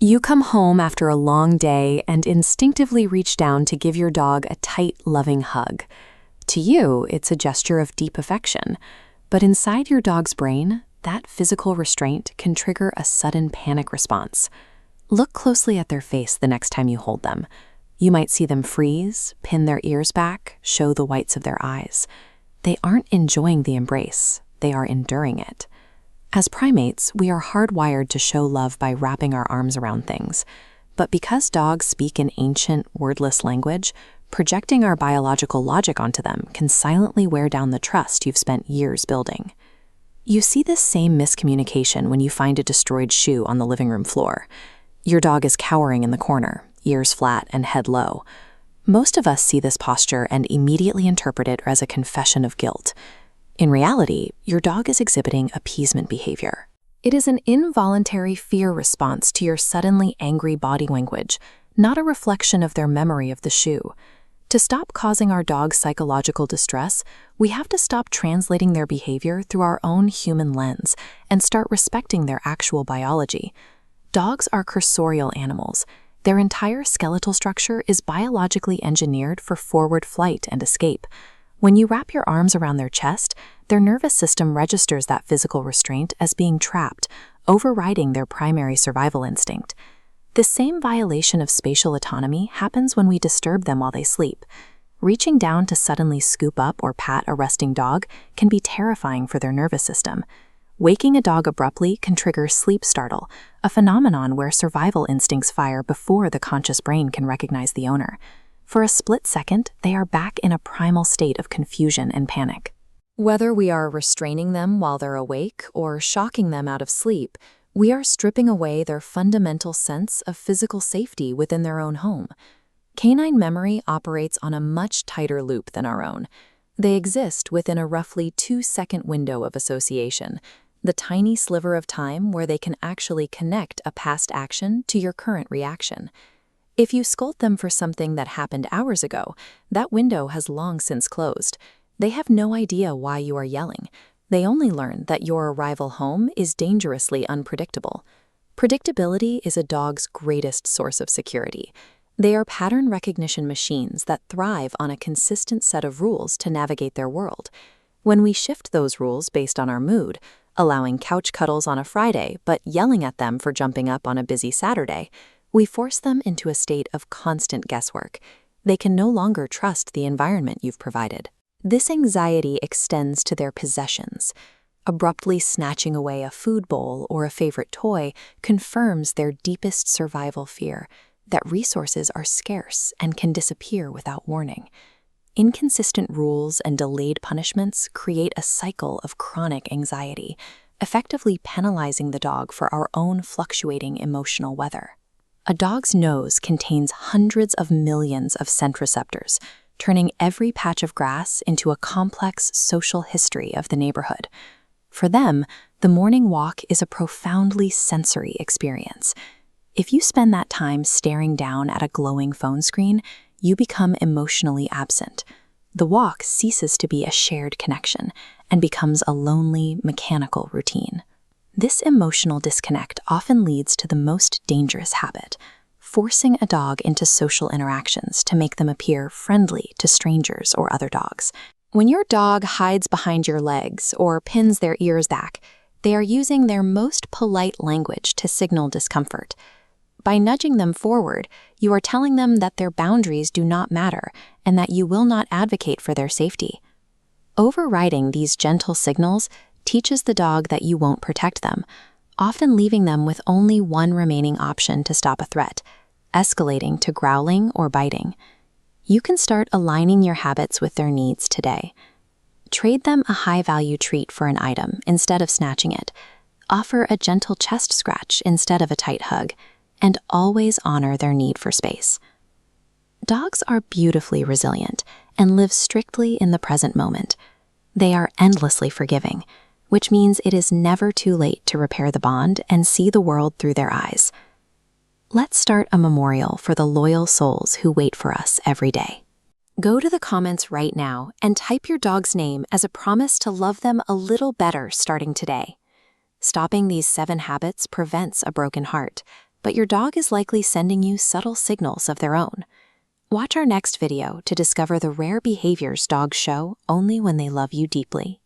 You come home after a long day and instinctively reach down to give your dog a tight, loving hug. To you, it's a gesture of deep affection, but inside your dog's brain, that physical restraint can trigger a sudden panic response. Look closely at their face the next time you hold them. You might see them freeze, pin their ears back, show the whites of their eyes. They aren't enjoying the embrace, they are enduring it. As primates, we are hardwired to show love by wrapping our arms around things. But because dogs speak an ancient, wordless language, projecting our biological logic onto them can silently wear down the trust you've spent years building. You see this same miscommunication when you find a destroyed shoe on the living room floor. Your dog is cowering in the corner, ears flat and head low. Most of us see this posture and immediately interpret it as a confession of guilt. In reality, your dog is exhibiting appeasement behavior. It is an involuntary fear response to your suddenly angry body language, not a reflection of their memory of the shoe. To stop causing our dogs psychological distress, we have to stop translating their behavior through our own human lens and start respecting their actual biology. Dogs are cursorial animals. Their entire skeletal structure is biologically engineered for forward flight and escape. When you wrap your arms around their chest, their nervous system registers that physical restraint as being trapped, overriding their primary survival instinct. This same violation of spatial autonomy happens when we disturb them while they sleep. Reaching down to suddenly scoop up or pat a resting dog can be terrifying for their nervous system. Waking a dog abruptly can trigger sleep startle, a phenomenon where survival instincts fire before the conscious brain can recognize the owner. For a split second, they are back in a primal state of confusion and panic. Whether we are restraining them while they're awake or shocking them out of sleep, we are stripping away their fundamental sense of physical safety within their own home. Canine memory operates on a much tighter loop than our own. They exist within a roughly 2-second window of association, the tiny sliver of time where they can actually connect a past action to your current reaction. If you scold them for something that happened hours ago, that window has long since closed. They have no idea why you are yelling. They only learn that your arrival home is dangerously unpredictable. Predictability is a dog's greatest source of security. They are pattern recognition machines that thrive on a consistent set of rules to navigate their world. When we shift those rules based on our mood, allowing couch cuddles on a Friday but yelling at them for jumping up on a busy Saturday, we force them into a state of constant guesswork. They can no longer trust the environment you've provided. This anxiety extends to their possessions. Abruptly snatching away a food bowl or a favorite toy confirms their deepest survival fear, that resources are scarce and can disappear without warning. Inconsistent rules and delayed punishments create a cycle of chronic anxiety, effectively penalizing the dog for our own fluctuating emotional weather. A dog's nose contains hundreds of millions of scent receptors, turning every patch of grass into a complex social history of the neighborhood. For them, the morning walk is a profoundly sensory experience. If you spend that time staring down at a glowing phone screen, you become emotionally absent. The walk ceases to be a shared connection and becomes a lonely, mechanical routine. This emotional disconnect often leads to the most dangerous habit, forcing a dog into social interactions to make them appear friendly to strangers or other dogs. When your dog hides behind your legs or pins their ears back, they are using their most polite language to signal discomfort. By nudging them forward, you are telling them that their boundaries do not matter and that you will not advocate for their safety. Overriding these gentle signals teaches the dog that you won't protect them, often leaving them with only one remaining option to stop a threat, escalating to growling or biting. You can start aligning your habits with their needs today. Trade them a high-value treat for an item instead of snatching it. Offer a gentle chest scratch instead of a tight hug, and always honor their need for space. Dogs are beautifully resilient and live strictly in the present moment. They are endlessly forgiving, which means it is never too late to repair the bond and see the world through their eyes. Let's start a memorial for the loyal souls who wait for us every day. Go to the comments right now and type your dog's name as a promise to love them a little better starting today. Stopping these 7 habits prevents a broken heart. but your dog is likely sending you subtle signals of their own. Watch our next video to discover the rare behaviors dogs show only when they love you deeply.